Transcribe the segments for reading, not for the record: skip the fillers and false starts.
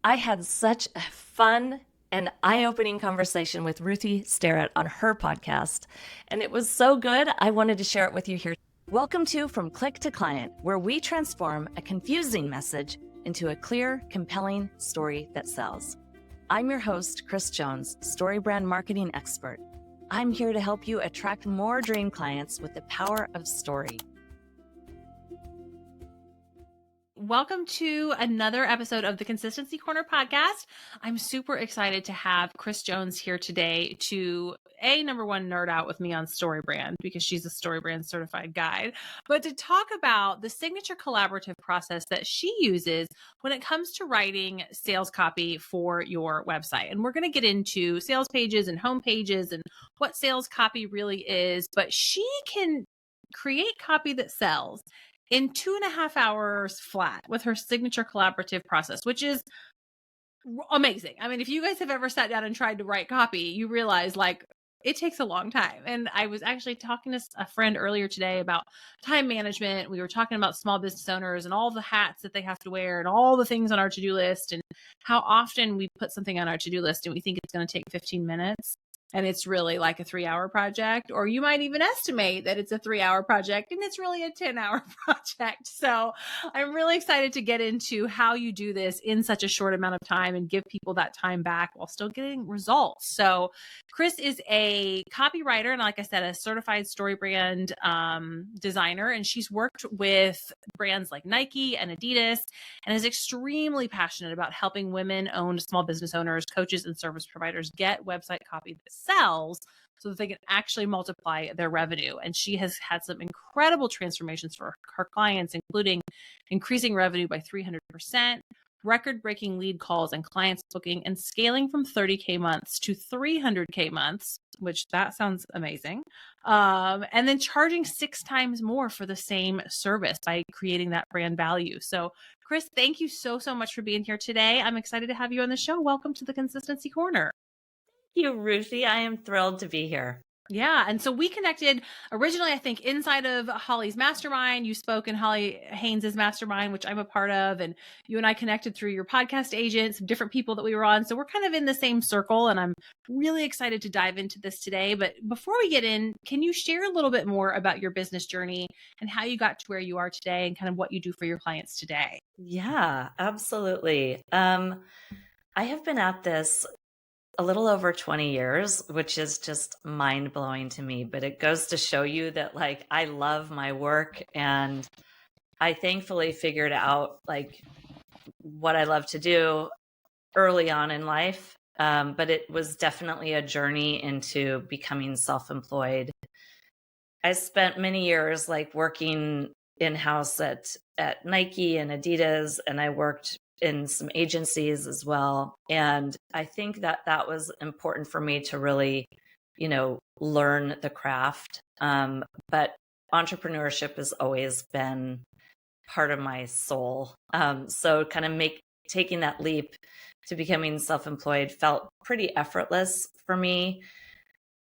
I had such a fun and eye-opening conversation with Ruthie Sterrett on her podcast, and it was so good, I wanted to share it with you here. Welcome to From Click to Client, where we transform a confusing message into a clear, compelling story that sells. I'm your host, Kris Jones, StoryBrand marketing expert. I'm here to help you attract more dream clients with the power of story. Welcome to another episode of the Consistency Corner podcast. I'm super excited to have Kris Jones here today to number one, nerd out with me on StoryBrand because she's a StoryBrand certified guide, but to talk about the signature collaborative process that she uses when it comes to writing sales copy for your website. And we're going to get into sales pages and home pages and what sales copy really is, but she can create copy that sells in 2.5 hours flat with her signature collaborative process, which is amazing. I mean, if you guys have ever sat down and tried to write copy, you realize like it takes a long time. And I was actually talking to a friend earlier today about time management. We were talking about small business owners and all the hats that they have to wear and all the things on our to-do list and how often we put something on our to-do list and we think it's going to take 15 minutes. And it's really like a 3-hour project, or you might even estimate that it's a 3-hour project and it's really a 10-hour project. So I'm really excited to get into how you do this in such a short amount of time and give people that time back while still getting results. So Kris is a copywriter and, like I said, a certified StoryBrand designer. And she's worked with brands like Nike and Adidas and is extremely passionate about helping women-owned small business owners, coaches, and service providers get website copy that sells so that they can actually multiply their revenue. And she has had some incredible transformations for her clients, including increasing revenue by 300%, record-breaking lead calls and clients booking, and scaling from 30K months to 300K months, which that sounds amazing. And then charging 6 times more for the same service by creating that brand value. So Kris, thank you so much for being here today. I'm excited to have you on the show. Welcome to the Consistency Corner. Thank you, Ruthie. I am thrilled to be here. Yeah. And so we connected originally, I think, inside of Holly's mastermind. You spoke in Holly Haynes's mastermind, which I'm a part of. And you and I connected through your podcast agents, some different people that we were on. So we're kind of in the same circle. And I'm really excited to dive into this today. But before we get in, can you share a little bit more about your business journey and how you got to where you are today and kind of what you do for your clients today? Yeah, absolutely. I have been at this a little over 20 years, which is just mind blowing to me, but it goes to show you that like I love my work and I thankfully figured out like what I love to do early on in life. But it was definitely a journey into becoming self-employed. I spent many years like working in-house at Nike and Adidas, and I worked in some agencies as well. And I think that that was important for me to really, learn the craft. But entrepreneurship has always been part of my soul. So kind of taking that leap to becoming self-employed felt pretty effortless for me.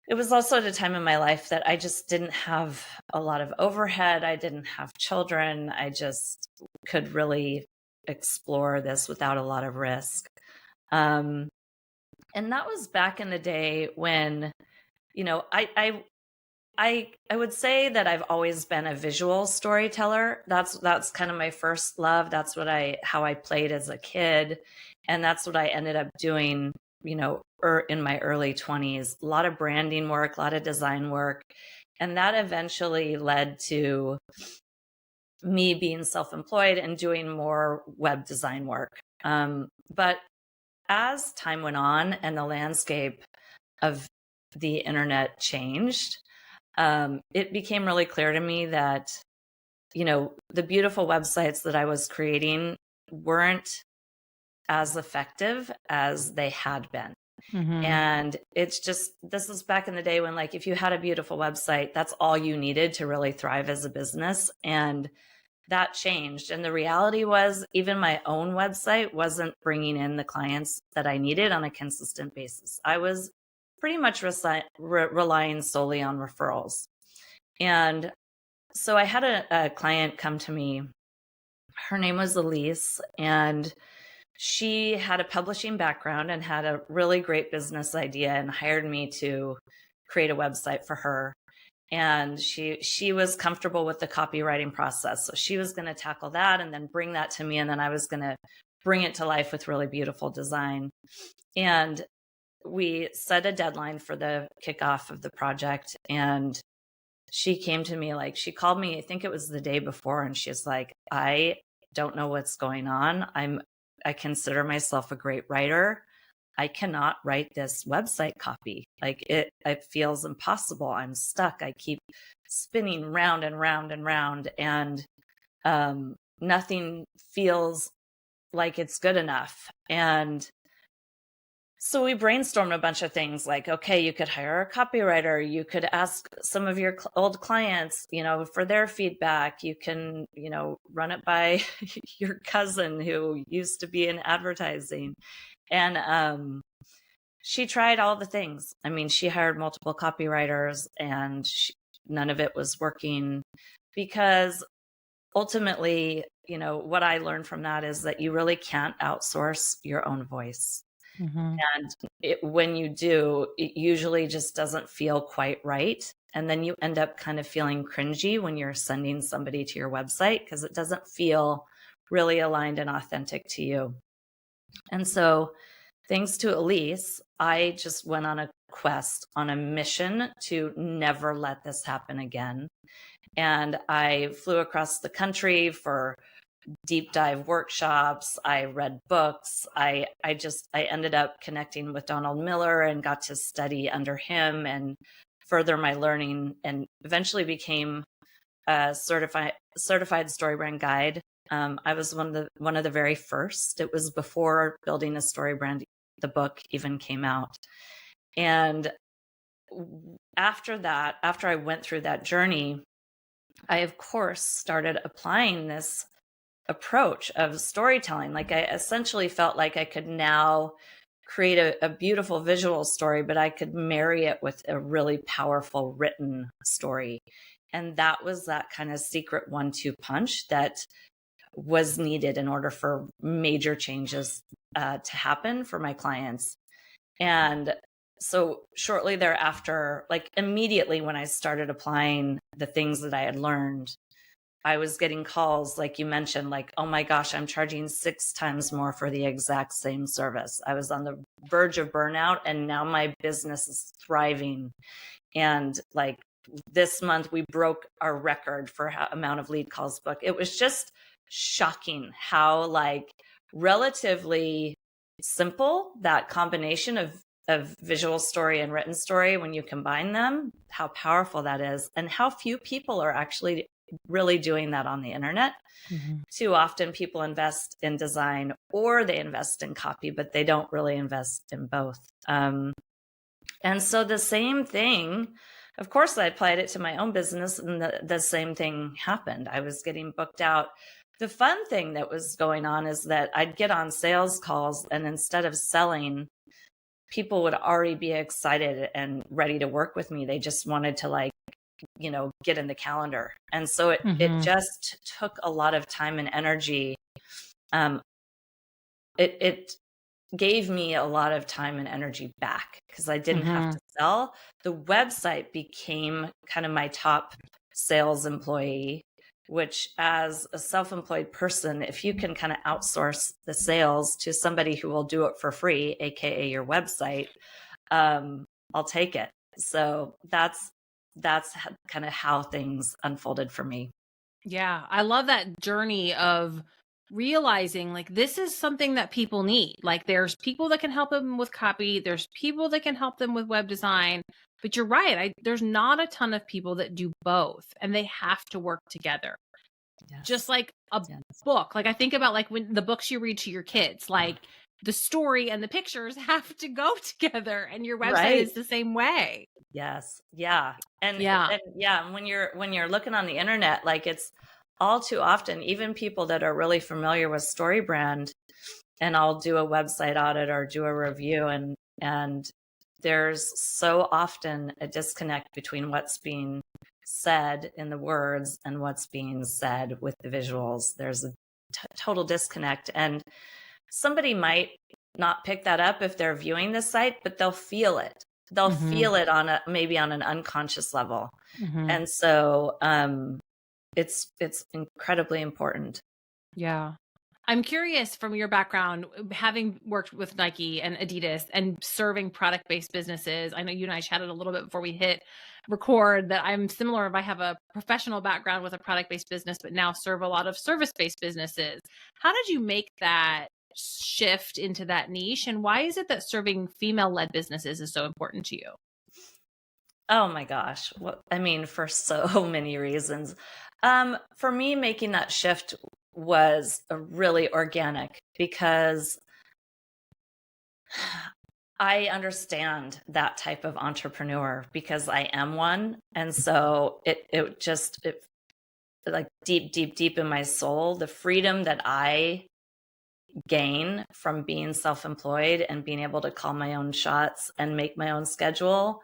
It was also at a time in my life that I just didn't have a lot of overhead. I didn't have children. I just could really explore this without a lot of risk. And that was back in the day when, I would say that I've always been a visual storyteller. That's kind of my first love. That's how I played as a kid. And that's what I ended up doing, in my early 20s, a lot of branding work, a lot of design work. And that eventually led to me being self-employed and doing more web design work. But as time went on and the landscape of the internet changed, it became really clear to me that, the beautiful websites that I was creating weren't as effective as they had been. Mm-hmm. And it's just, this is back in the day when like, if you had a beautiful website, that's all you needed to really thrive as a business. And that changed. And the reality was even my own website wasn't bringing in the clients that I needed on a consistent basis. I was pretty much relying solely on referrals. And so I had a client come to me. Her name was Elise, and she had a publishing background and had a really great business idea and hired me to create a website for her. And she was comfortable with the copywriting process. So she was going to tackle that and then bring that to me. And then I was going to bring it to life with really beautiful design. And we set a deadline for the kickoff of the project. And she came to me, like, she called me, I think it was the day before. And she's like, I don't know what's going on. I consider myself a great writer. I cannot write this website copy. Like it feels impossible. I'm stuck. I keep spinning round and round and round, and nothing feels like it's good enough. And so we brainstormed a bunch of things like, okay, you could hire a copywriter. You could ask some of your old clients, for their feedback. You can, run it by your cousin who used to be in advertising. And she tried all the things. I mean, she hired multiple copywriters, and none of it was working, because ultimately, what I learned from that is that you really can't outsource your own voice. Mm-hmm. And when you do, it usually just doesn't feel quite right. And then you end up kind of feeling cringy when you're sending somebody to your website, because it doesn't feel really aligned and authentic to you. And so thanks to Elise, I just went on a quest, on a mission to never let this happen again. And I flew across the country for deep dive workshops. I read books. I ended up connecting with Donald Miller and got to study under him and further my learning, and eventually became a certified StoryBrand guide. I was one of the very first. It was before Building a StoryBrand, the book, even came out. And after that, after I went through that journey, I, of course, started applying this approach of storytelling. Like, I essentially felt like I could now create a beautiful visual story, but I could marry it with a really powerful written story. And that was that kind of secret 1-2 punch that was needed in order for major changes to happen for my clients. And so shortly thereafter, like immediately when I started applying the things that I had learned, I was getting calls, like you mentioned, like, oh my gosh, I'm charging 6 times more for the exact same service. I was on the verge of burnout, and now my business is thriving. And like this month, we broke our record for amount of lead calls booked. It was just shocking how like relatively simple that combination of visual story and written story, when you combine them, how powerful that is, and how few people are actually really doing that on the internet. Mm-hmm. Too often people invest in design or they invest in copy, but they don't really invest in both. And so the same thing, of course, I applied it to my own business, and the same thing happened. I was getting booked out. The fun thing that was going on is that I'd get on sales calls, and instead of selling, people would already be excited and ready to work with me. They just wanted to like, get in the calendar. And so it just took a lot of time and energy. It gave me a lot of time and energy back, because I didn't have to sell. The website became kind of my top sales employee, which, as a self-employed person, if you can kind of outsource the sales to somebody who will do it for free, AKA your website, I'll take it. So that's kind of how things unfolded for me. Yeah, I love that journey of realizing like this is something that people need. Like there's people that can help them with copy, there's people that can help them with web design, but you're right, there's not a ton of people that do both, and they have to work together. Yes. Just like a book. Like I think about like when the books you read to your kids, like the story and the pictures have to go together, and your website is the same way. Yes. Yeah. And when you're looking on the internet, like it's all too often, even people that are really familiar with StoryBrand, and I'll do a website audit or do a review, and there's so often a disconnect between what's being said in the words and what's being said with the visuals. There's a total disconnect. And somebody might not pick that up if they're viewing the site, but they'll feel it. They'll feel it maybe on an unconscious level. And so it's incredibly important. Yeah. I'm curious from your background, having worked with Nike and Adidas and serving product-based businesses. I know you and I chatted a little bit before we hit record that I'm similar. If I have a professional background with a product-based business, but now serve a lot of service-based businesses. How did you make that shift into that niche? And why is it that serving female-led businesses is so important to you? Oh my gosh. Well, I mean, for so many reasons. For me, making that shift was really organic because I understand that type of entrepreneur because I am one. And so it like deep in my soul, the freedom that I gain from being self-employed and being able to call my own shots and make my own schedule.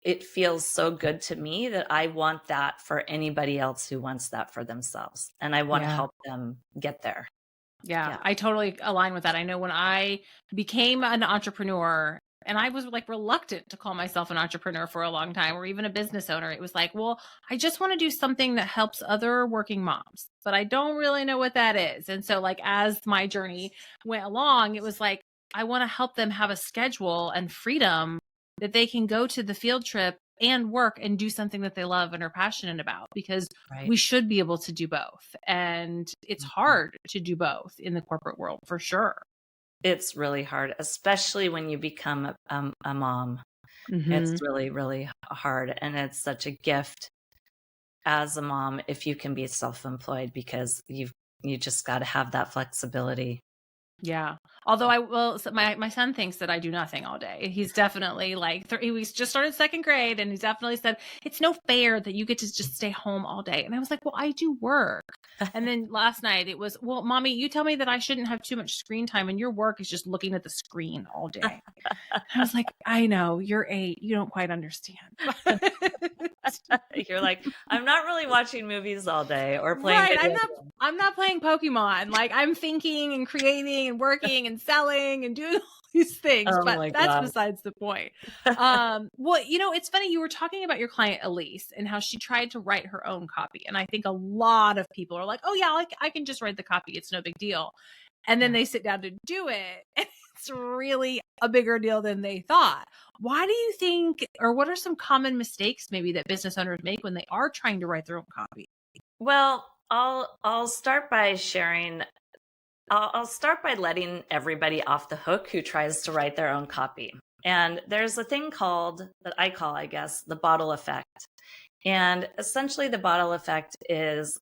It feels so good to me that I want that for anybody else who wants that for themselves. And I want to help them get there. Yeah, I totally align with that. I know when I became an entrepreneur, and I was like reluctant to call myself an entrepreneur for a long time, or even a business owner. It was like, well, I just want to do something that helps other working moms, but I don't really know what that is. And so like, as my journey went along, it was like, I want to help them have a schedule and freedom that they can go to the field trip and work and do something that they love and are passionate about, because we should be able to do both. And it's hard to do both in the corporate world, for sure. It's really hard, especially when you become a mom. It's really, really hard. And it's such a gift as a mom if you can be self-employed, because you just got to have that flexibility. Yeah. Although I will, my son thinks that I do nothing all day. He's definitely like, he just started second grade, and he definitely said, it's no fair that you get to just stay home all day. And I was like, well, I do work. And then last night it was, well, mommy, you tell me that I shouldn't have too much screen time, and your work is just looking at the screen all day. I was like, I know, you're 8. You don't quite understand. You're like, I'm not really watching movies all day or playing. Right. I'm not playing Pokemon. Like, I'm thinking and creating and working and selling and doing all these things, but that's besides the point. Well, it's funny. You were talking about your client, Elise, and how she tried to write her own copy. And I think a lot of people are like, oh yeah, I can just write the copy. It's no big deal. And then they sit down to do it, and it's really a bigger deal than they thought. Why do you think, or what are some common mistakes maybe that business owners make when they are trying to write their own copy? Well, I'll start by sharing. I'll start by letting everybody off the hook who tries to write their own copy. And there's a thing that I call, I guess, the bottle effect. And essentially the bottle effect is,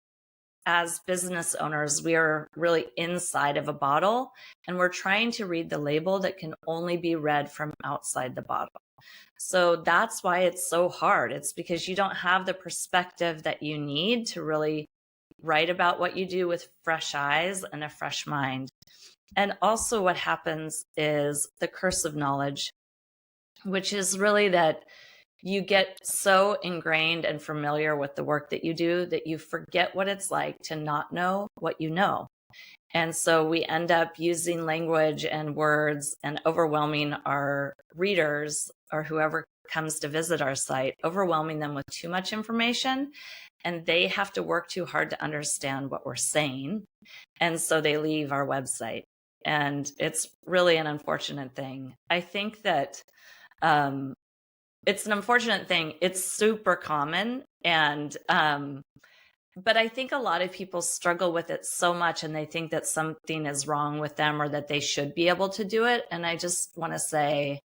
as business owners, we are really inside of a bottle, and we're trying to read the label that can only be read from outside the bottle. So that's why it's so hard. It's because you don't have the perspective that you need to really write about what you do with fresh eyes and a fresh mind. And also what happens is the curse of knowledge, which is really that you get so ingrained and familiar with the work that you do that you forget what it's like to not know what you know. And so we end up using language and words and overwhelming our readers, or whoever comes to visit our site, overwhelming them with too much information. And they have to work too hard to understand what we're saying. And so they leave our website. And it's really an unfortunate thing. I think that it's an unfortunate thing. It's super common. And but I think a lot of people struggle with it so much, and they think that something is wrong with them or that they should be able to do it. And I just want to say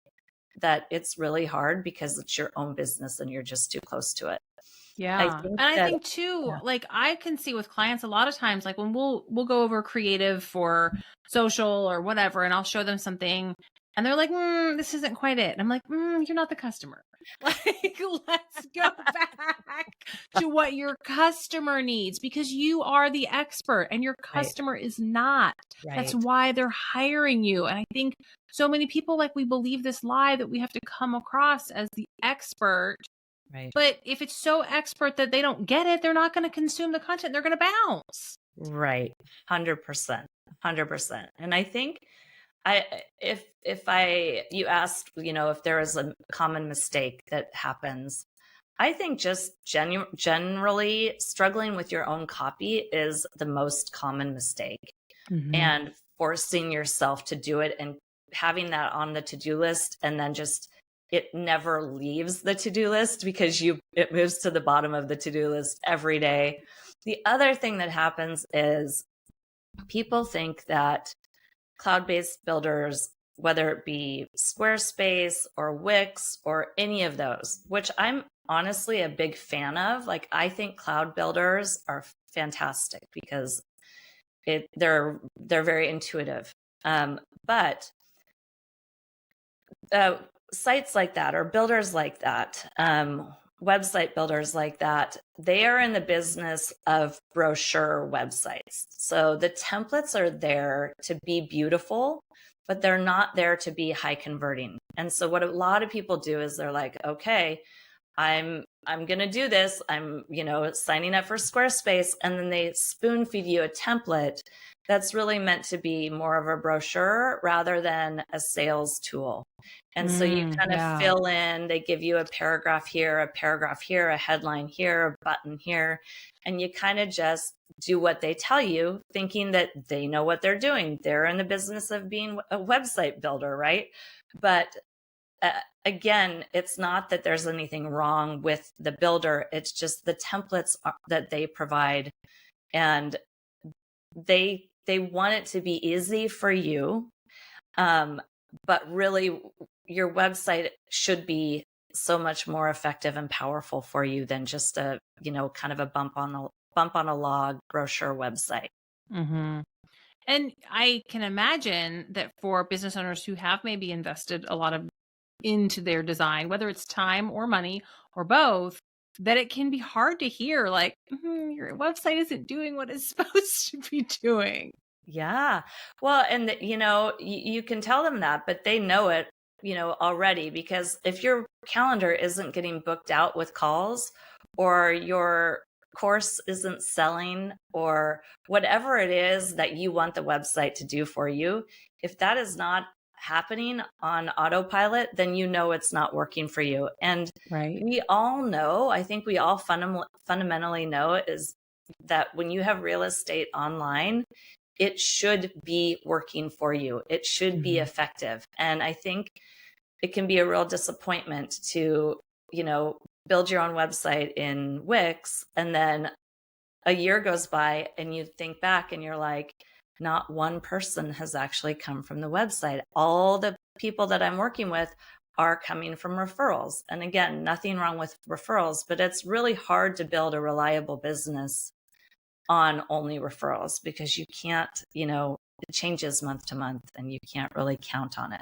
that it's really hard because it's your own business and you're just too close to it. Yeah. I think too, like, I can see with clients a lot of times, like when we'll go over creative for social or whatever, and I'll show them something and they're like, this isn't quite it. And I'm like, you're not the customer. Like, let's go back to what your customer needs, because you are the expert and your customer is not. That's why they're hiring you. And I think so many people, like, we believe this lie that we have to come across as the expert. But if it's so expert that they don't get it, they're not going to consume the content. They're going to bounce. Right. 100%. 100%. And I think you asked, if there is a common mistake that happens, I think just generally struggling with your own copy is the most common mistake, Mm-hmm. and forcing yourself to do it and having that on the to-do list, and then just it never leaves the to-do list because it moves to the bottom of the to-do list every day. The other thing that happens is people think that cloud-based builders, whether it be Squarespace or Wix or any of those, which I'm honestly a big fan of. Like, I think cloud builders are fantastic because they're very intuitive. But sites like that, or builders like that, website builders like that, they are in the business of brochure websites. So the templates are there to be beautiful, but they're not there to be high converting. And so what a lot of people do is they're like, okay, I'm going to do this. I'm, signing up for Squarespace, and then they spoon feed you a template that's really meant to be more of a brochure rather than a sales tool. And so you kind of Yeah. fill in, they give you a paragraph here, a headline here, a button here, and you kind of just do what they tell you, thinking that they know what they're doing. They're in the business of being a website builder, right? But again, it's not that there's anything wrong with the builder. It's just the templates that they provide, and they want it to be easy for you. But really, your website should be so much more effective and powerful for you than just a, kind of a bump on a log brochure website. Mm-hmm. And I can imagine that for business owners who have maybe invested a lot of into their design, whether it's time or money or both, that it can be hard to hear like, your website isn't doing what it's supposed to be doing. Yeah. Well, and you can tell them that, but they know it, already, because if your calendar isn't getting booked out with calls, or your course isn't selling, or whatever it is that you want the website to do for you, if that is not happening on autopilot, then it's not working for you. And Right. we all know, I think we all fundamentally know, is that when you have real estate online, it should be working for you. It should be effective. And I think it can be a real disappointment to, build your own website in Wix, and then a year goes by and you think back and you're like, not one person has actually come from the website. All the people that I'm working with are coming from referrals. And again, nothing wrong with referrals, but it's really hard to build a reliable business on only referrals, because you can't, it changes month to month and you can't really count on it.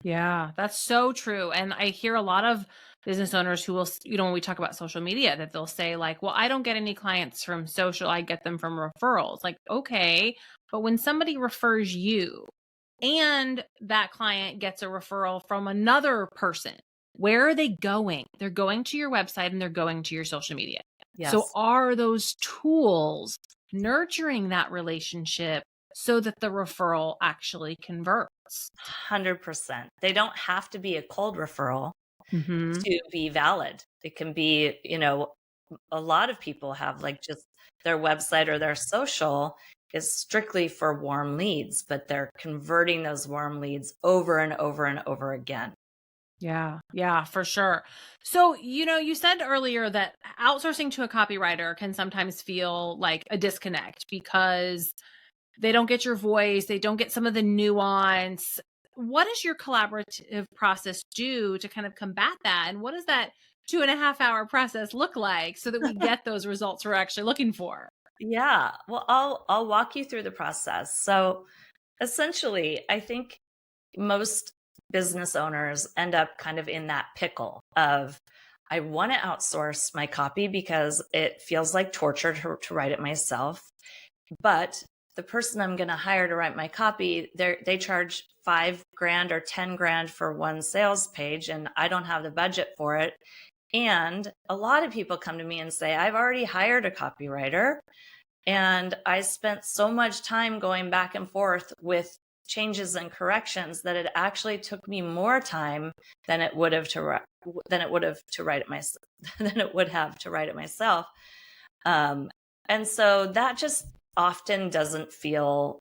Yeah, that's so true. And I hear a lot of business owners who will, when we talk about social media, that they'll say like, well, I don't get any clients from social. I get them from referrals. Like, okay, but when somebody refers you and that client gets a referral from another person, where are they going? They're going to your website and they're going to your social media. So Yes. are those tools nurturing that relationship so that the referral actually converts? 100%. They don't have to be a cold referral Mm-hmm. to be valid. It can be, a lot of people have like just their website or their social is strictly for warm leads, but they're converting those warm leads over and over and over again. Yeah, for sure. So, you said earlier that outsourcing to a copywriter can sometimes feel like a disconnect because they don't get your voice, they don't get some of the nuance. What does your collaborative process do to kind of combat that? And what does that 2.5 hour process look like so that we get those results we're actually looking for? Yeah. Well, I'll walk you through the process. So essentially, I think most business owners end up kind of in that pickle of, I want to outsource my copy because it feels like torture to write it myself. But the person I'm going to hire to write my copy, they charge $5,000 or $10,000 for one sales page, and I don't have the budget for it. And a lot of people come to me and say, I've already hired a copywriter And I spent so much time going back and forth with changes and corrections that it actually took me more time than it would have to write it myself than it would have to write it myself. And so that just often doesn't feel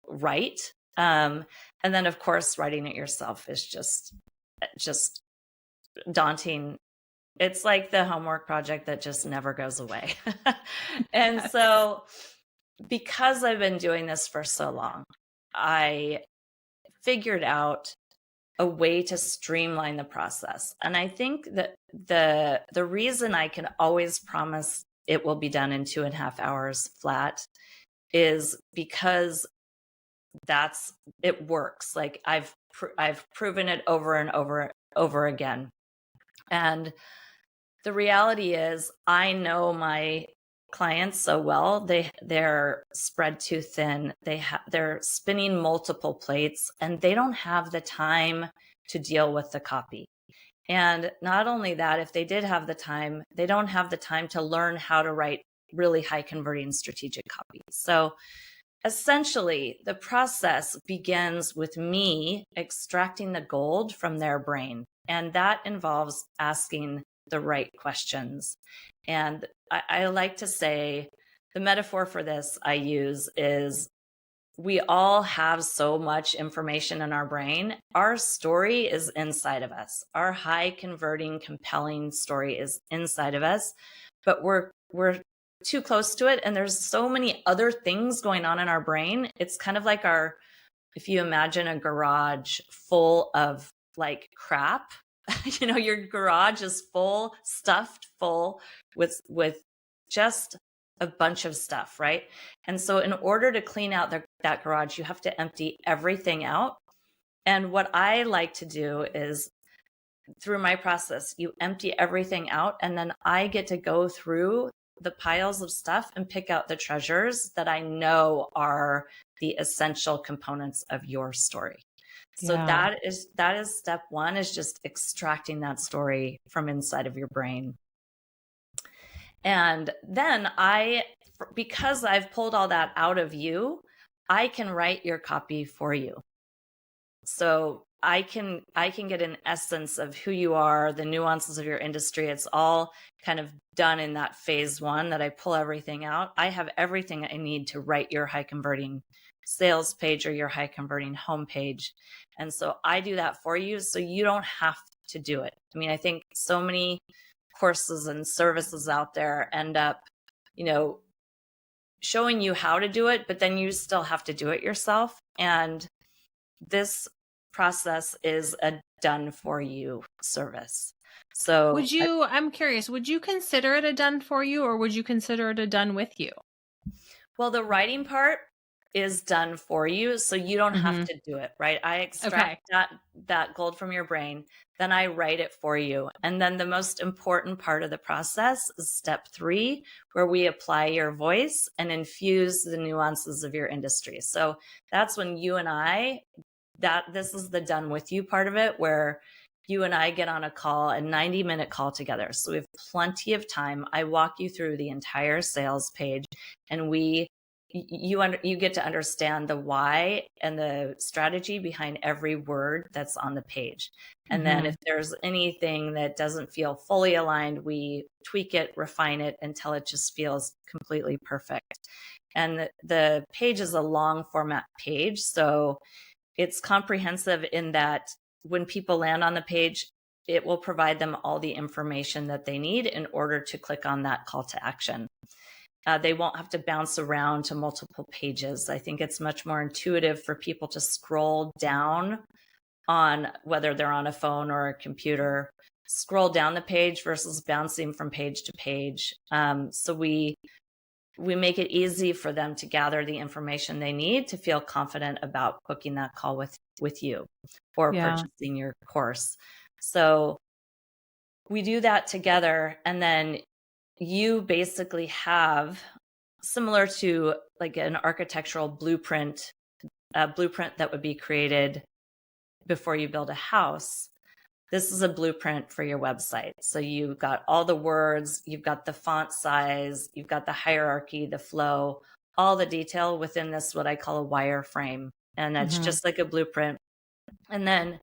right. And then of course writing it yourself is just daunting. It's like the homework project that just never goes away. And Yes. so because I've been doing this for so long, I figured out a way to streamline the process. And I think that the reason I can always promise it will be done in 2.5 hours flat is because it works. Like I've proven it over and over again. And the reality is I know my clients so well. They're spread too thin. They're spinning multiple plates and they don't have the time to deal with the copy. And not only that, if they did have the time, they don't have the time to learn how to write really high converting strategic copy. So essentially, the process begins with me extracting the gold from their brain. And that involves asking the right questions. And I like to say the metaphor for this I use is we all have so much information in our brain. Our story is inside of us. Our high converting, compelling story is inside of us, but we're too close to it. And there's so many other things going on in our brain. It's kind of like if you imagine a garage full of like crap, your garage is stuffed full with just a bunch of stuff, right? And so in order to clean out that garage, you have to empty everything out. And what I like to do is through my process, you empty everything out, and then I get to go through the piles of stuff and pick out the treasures that I know are the essential components of your story. So Yeah. that is step one, is just extracting that story from inside of your brain. And then because I've pulled all that out of you, I can write your copy for you. So I can get an essence of who you are, the nuances of your industry. It's all kind of done in that phase one that I pull everything out. I have everything I need to write your high converting sales page or your high converting homepage. And so I do that for you, so you don't have to do it. I mean, I think so many courses and services out there end up, showing you how to do it, but then you still have to do it yourself. And this process is a done for you service. So I'm curious, would you consider it a done for you, or would you consider it a done with you? well, the writing part is done for you, so you don't have to do it, right? I extract that gold from your brain, then I write it for you. And then the most important part of the process is step 3, where we apply your voice and infuse the nuances of your industry. So that's when you and this is the done with you part of it, where you and I get on a call, a 90-minute call together. So we have plenty of time. I walk you through the entire sales page, and you get to understand the why and the strategy behind every word that's on the page. And then if there's anything that doesn't feel fully aligned, we tweak it, refine it until it just feels completely perfect. And the page is a long format page, so it's comprehensive in that when people land on the page, it will provide them all the information that they need in order to click on that call to action. They won't have to bounce around to multiple pages. I think it's much more intuitive for people to scroll down on, whether they're on a phone or a computer, scroll down the page versus bouncing from page to page. So we make it easy for them to gather the information they need to feel confident about booking that call with you or purchasing your course. So we do that together, and then you basically have, similar to like an architectural blueprint, a blueprint that would be created before you build a house. this is a blueprint for your website. So you've got all the words, you've got the font size, you've got the hierarchy, the flow, all the detail within this, what I call a wireframe. And that's just like a blueprint. And then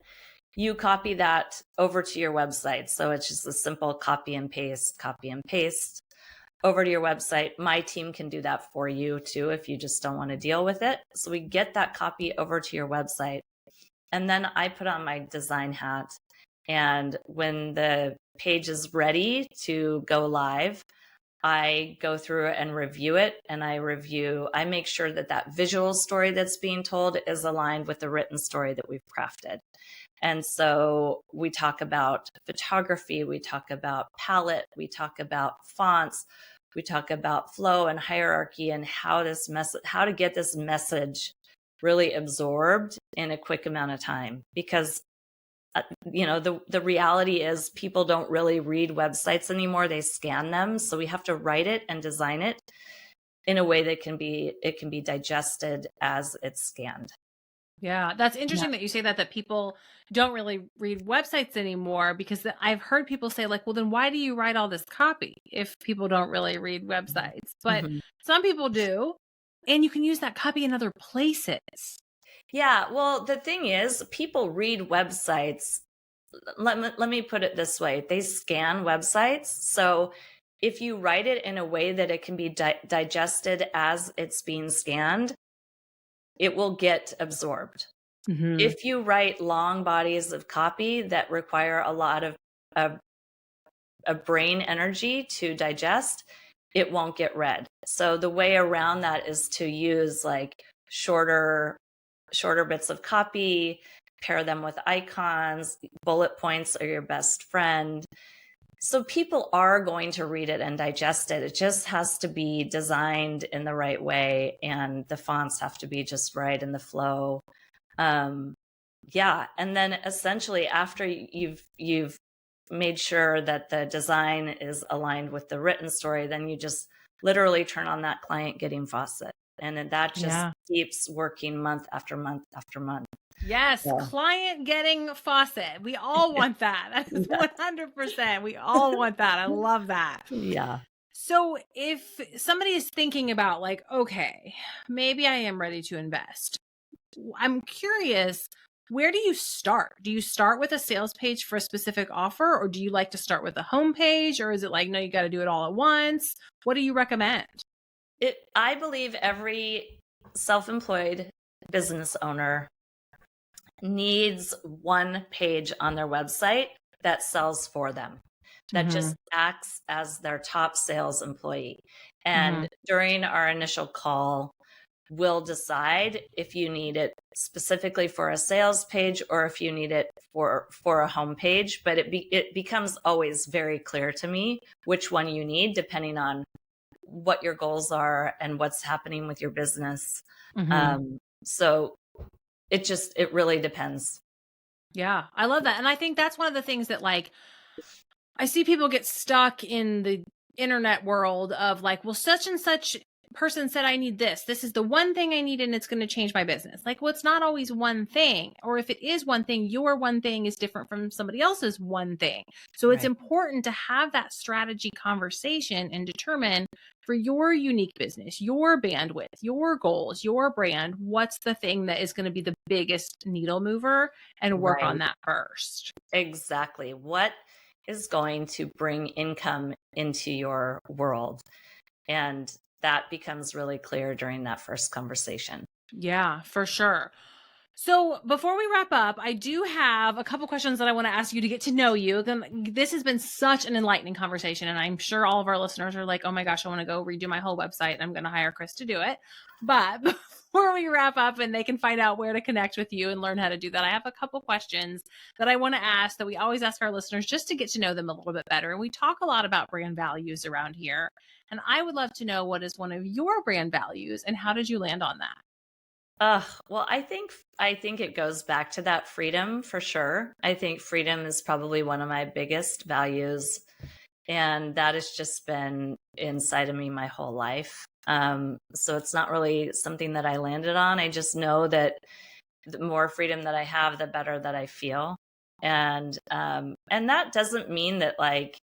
you copy that over to your website. So it's just a simple copy and paste over to your website. My team can do that for you too, if you just don't want to deal with it. So we get that copy over to your website. And then I put on my design hat. And when the page is ready to go live, I go through and review it, and I make sure that that visual story that's being told is aligned with the written story that we've crafted. And so we talk about photography, we talk about palette, we talk about fonts, we talk about flow and hierarchy, and how to get this message really absorbed in a quick amount of time. Because the reality is people don't really read websites anymore. They scan them. So we have to write it and design it in a way that it can be digested as it's scanned. Yeah, that's interesting that you say that people don't really read websites anymore, because I've heard people say like, well, then why do you write all this copy if people don't really read websites? But some people do, and you can use that copy in other places. Yeah, well, the thing is, people read websites. Let me put it this way. They scan websites. So if you write it in a way that it can be digested as it's being scanned, it will get absorbed. If you write long bodies of copy that require a lot of brain energy to digest, it won't get read. So the way around that is to use like shorter bits of copy, pair them with icons. Bullet points are your best friend. So people are going to read it and digest it. It just has to be designed in the right way, and the fonts have to be just right in the flow. Yeah. And then essentially after you've made sure that the design is aligned with the written story, then you just literally turn on that client getting faucet. And then that just keeps working month after month after month. Yes, client getting faucet. We all want that. That is 100%. We all want that. I love that. Yeah. So if somebody is thinking about like, okay, maybe I am ready to invest, I'm curious, where do you start? Do you start with a sales page for a specific offer, or do you like to start with a home page, or is it like, no, you got to do it all at once? What do you recommend? I believe every self-employed business owner needs one page on their website that sells for them, that just acts as their top sales employee. And during our initial call, we'll decide if you need it specifically for a sales page or if you need it for a home page. But it becomes always very clear to me which one you need, depending on what your goals are and what's happening with your business. So it really depends. Yeah, I love that. And I think that's one of the things that like, I see people get stuck in the internet world of like, well, such and such person said I need this. This is the one thing I need and it's going to change my business. Like, well, it's not always one thing. Or if it is one thing, your one thing is different from somebody else's one thing. So it's important to have that strategy conversation and determine for your unique business, your bandwidth, your goals, your brand, what's the thing that is going to be the biggest needle mover, and work on that first. Exactly. What is going to bring income into your world? And that becomes really clear during that first conversation. Yeah, for sure. So before we wrap up, I do have a couple questions that I want to ask you to get to know you. This has been such an enlightening conversation, and I'm sure all of our listeners are like, oh my gosh, I want to go redo my whole website, and I'm going to hire Kris to do it. But before we wrap up and they can find out where to connect with you and learn how to do that, I have a couple questions that I want to ask that we always ask our listeners just to get to know them a little bit better. And we talk a lot about brand values around here. And I would love to know, what is one of your brand values and how did you land on that? Well, I think it goes back to that freedom for sure. I think freedom is probably one of my biggest values, and that has just been inside of me my whole life. So it's not really something that I landed on. I just know that the more freedom that I have, the better that I feel. And that doesn't mean that, like,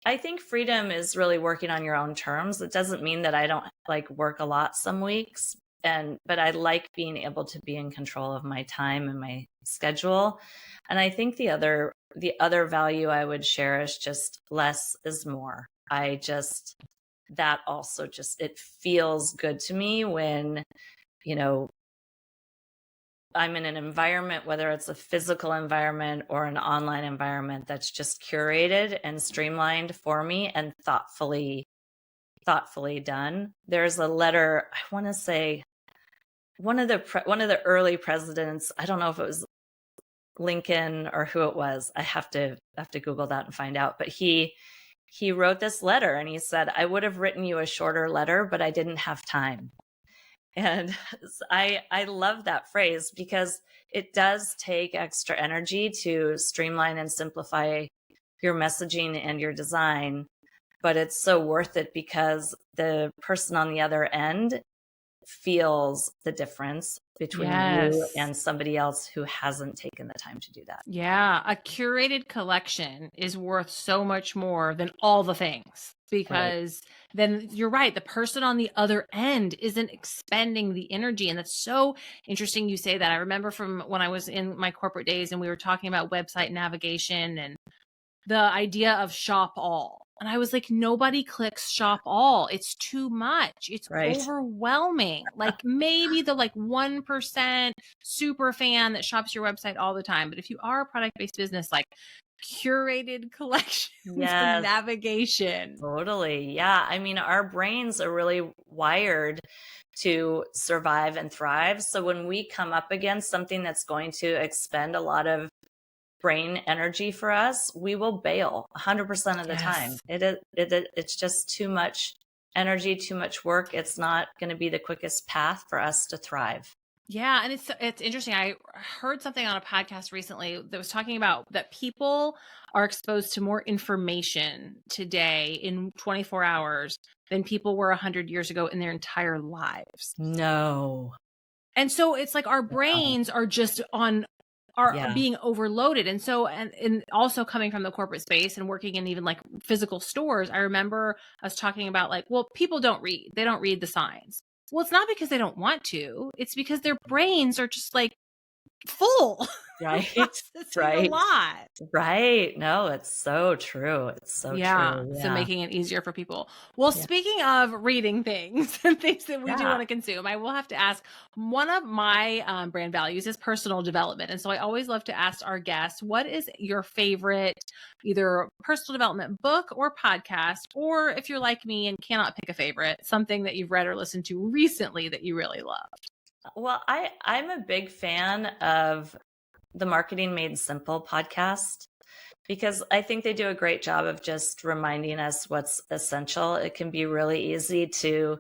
I think freedom is really working on your own terms. It doesn't mean that I don't like work a lot some weeks, but I like being able to be in control of my time and my schedule. And I think the other value I would share is just less is more. That also just, it feels good to me when, you know, I'm in an environment, whether it's a physical environment or an online environment, that's just curated and streamlined for me and thoughtfully done. There's a letter, I want to say one of the early presidents, I don't know if it was Lincoln or who it was. I have to Google that and find out. But he wrote this letter and he said, "I would have written you a shorter letter, but I didn't have time." And I love that phrase because it does take extra energy to streamline and simplify your messaging and your design, but it's so worth it because the person on the other end feels the difference between you and somebody else who hasn't taken the time to do that. Yeah. A curated collection is worth so much more than all the things, because then you're right. The person on the other end isn't expending the energy. And that's so interesting you say that. I remember from when I was in my corporate days and we were talking about website navigation and the idea of shop all. And I was like, nobody clicks shop all. It's too much. It's overwhelming. Like maybe the 1% super fan that shops your website all the time. But if you are a product-based business, like curated collections and navigation. Totally. Yeah. I mean, our brains are really wired to survive and thrive. So when we come up against something that's going to expend a lot of brain energy for us, we will bail 100% of the time. It's just too much energy, too much work. It's not going to be the quickest path for us to thrive. Yeah. And it's interesting. I heard something on a podcast recently that was talking about that people are exposed to more information today in 24 hours than people were 100 years ago in their entire lives. No. And so it's like our brains are just being overloaded. And so, and also coming from the corporate space and working in even like physical stores, I remember us talking about like, well, people don't read. They don't read the signs. Well, it's not because they don't want to. It's because their brains are just like full. Right. A lot. Right. No, it's so true. It's so true. Yeah. So making it easier for people. Well, speaking of reading things and things that we do want to consume, I will have to ask, one of my brand values is personal development. And so I always love to ask our guests, what is your favorite either personal development book or podcast, or if you're like me and cannot pick a favorite, something that you've read or listened to recently that you really loved? Well, I'm a big fan of the Marketing Made Simple podcast because I think they do a great job of just reminding us what's essential. It can be really easy to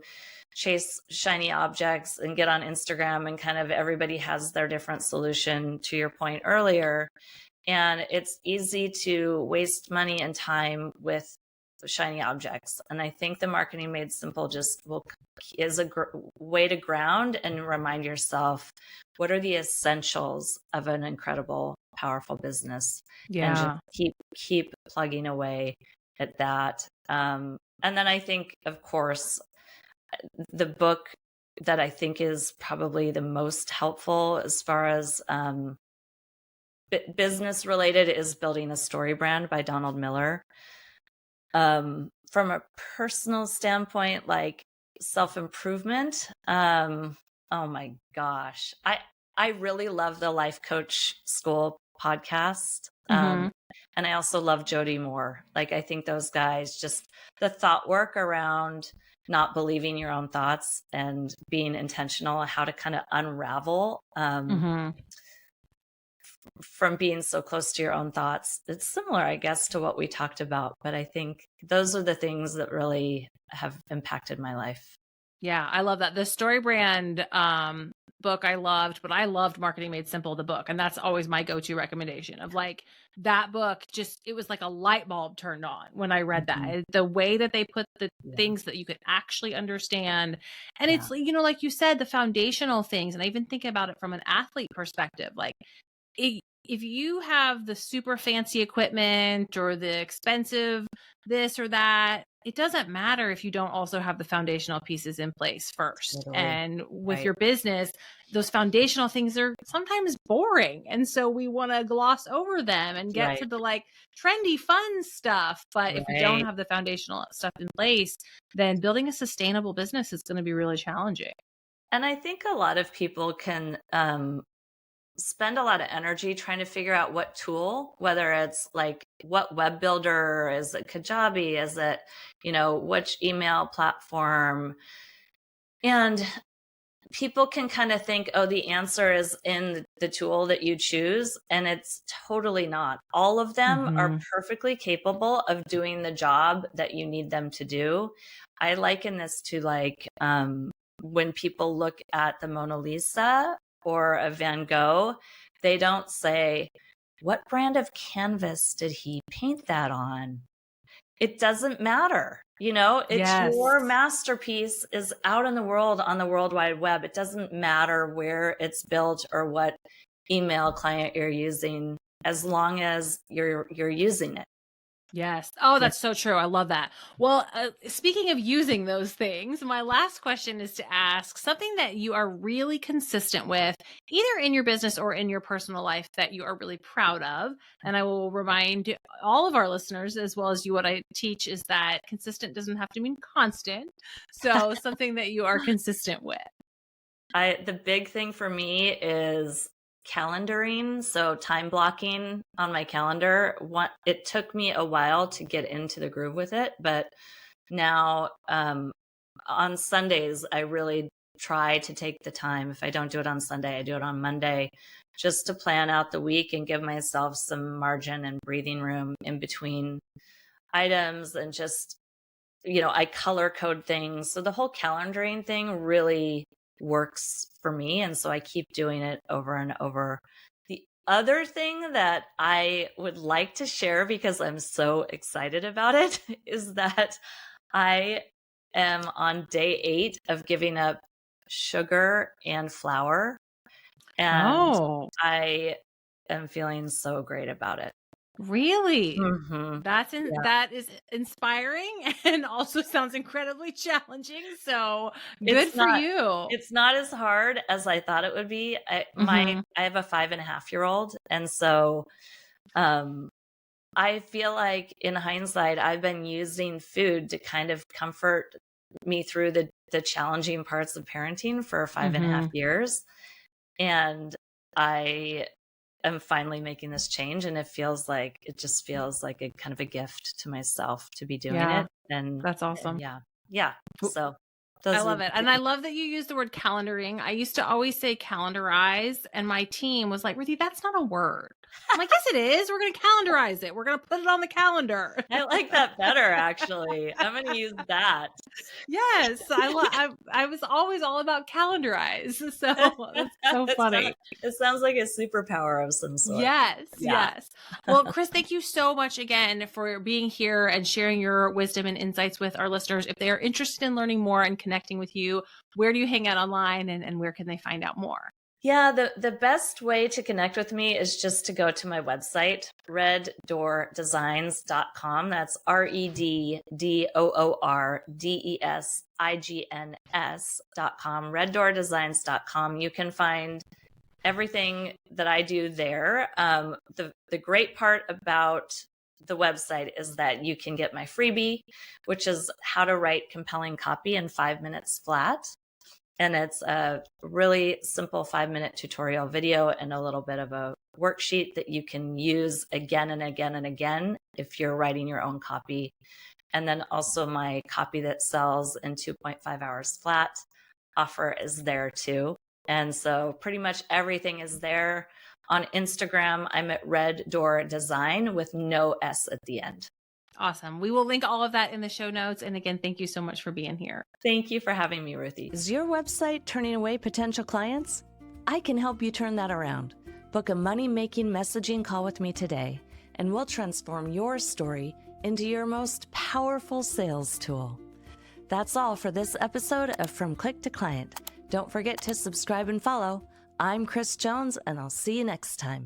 chase shiny objects and get on Instagram and kind of everybody has their different solution, to your point earlier. And it's easy to waste money and time with shiny objects. And I think the Marketing Made Simple is a way to ground and remind yourself, what are the essentials of an incredible, powerful business? And just keep plugging away at that. And then I think, of course, the book that I think is probably the most helpful as far as business related is Building a StoryBrand by Donald Miller. From a personal standpoint, like self-improvement, oh my gosh, I really love the Life Coach School podcast. And I also love Jody Moore. Like, I think those guys, just the thought work around not believing your own thoughts and being intentional, how to kind of unravel from being so close to your own thoughts. It's similar, I guess, to what we talked about, but I think those are the things that really have impacted my life. Yeah, I love that. The StoryBrand book I loved, but I loved Marketing Made Simple, the book. And that's always my go-to recommendation of like that book. Just, it was like a light bulb turned on when I read that. The way that they put the things that you could actually understand. And it's, you know, like you said, the foundational things. And I even think about it from an athlete perspective, like if you have the super fancy equipment or the expensive this or that, it doesn't matter if you don't also have the foundational pieces in place first. Totally. And with Right. your business, those foundational things are sometimes boring. And so we want to gloss over them and get Right. to the like trendy, fun stuff. But if we don't Right. have the foundational stuff in place, then building a sustainable business is going to be really challenging. And I think a lot of people can spend a lot of energy trying to figure out what tool, whether it's like what web builder, is it Kajabi, is it, which email platform. And people can kind of think, oh, the answer is in the tool that you choose. And it's totally not. All of them are perfectly capable of doing the job that you need them to do. I liken this to like when people look at the Mona Lisa or a Van Gogh, they don't say, what brand of canvas did he paint that on? It doesn't matter. It's your masterpiece is out in the world on the World Wide Web. It doesn't matter where it's built or what email client you're using, as long as you're using it. Yes. Oh, that's so true. I love that. Well, speaking of using those things, my last question is to ask something that you are really consistent with, either in your business or in your personal life, that you are really proud of. And I will remind all of our listeners, as well as you, what I teach is that consistent doesn't have to mean constant. So something that you are consistent with. The big thing for me is calendaring, so time blocking on my calendar. It took me a while to get into the groove with it, but now on Sundays I really try to take the time. If I don't do it on Sunday, I do it on Monday, just to plan out the week and give myself some margin and breathing room in between items. And just, I color code things, so the whole calendaring thing really works for me. And so I keep doing it over and over. The other thing that I would like to share, because I'm so excited about it, is that I am on day 8 of giving up sugar and flour. And I am feeling so great about it. Really? Mm-hmm. That is inspiring and also sounds incredibly challenging. So good for you. It's not as hard as I thought it would be. I have a 5.5-year-old. And so I feel like in hindsight, I've been using food to kind of comfort me through the challenging parts of parenting for 5.5 years. And I am finally making this change, and it just feels like a kind of a gift to myself to be doing it. And that's awesome. Yeah. So I love it. And I love that you use the word calendaring. I used to always say calendarize, and my team was like, Ruthie, that's not a word. I'm like, yes, it is. We're going to calendarize it. We're going to put it on the calendar. I like that better, actually. I'm going to use that. Yes. I was always all about calendarize. So that's so funny. It sounds like a superpower of some sort. Yes. Well, Kris, thank you so much again for being here and sharing your wisdom and insights with our listeners. If they are interested in learning more and connecting with you, where do you hang out online, and where can they find out more? Yeah, the best way to connect with me is just to go to my website, reddoordesigns.com. That's reddoordesigns.com, reddoordesigns.com. You can find everything that I do there. The great part about the website is that you can get my freebie, which is how to write compelling copy in 5 minutes flat. And it's a really simple 5-minute tutorial video and a little bit of a worksheet that you can use again and again and again if you're writing your own copy. And then also my copy that sells in 2.5 hours flat offer is there too. And so pretty much everything is there. On Instagram, I'm at Red Door Design with no S at the end. Awesome. We will link all of that in the show notes. And again, thank you so much for being here. Thank you for having me, Ruthie. Is your website turning away potential clients? I can help you turn that around. Book a money-making messaging call with me today, and we'll transform your story into your most powerful sales tool. That's all for this episode of From Click to Client. Don't forget to subscribe and follow. I'm Kris Jones, and I'll see you next time.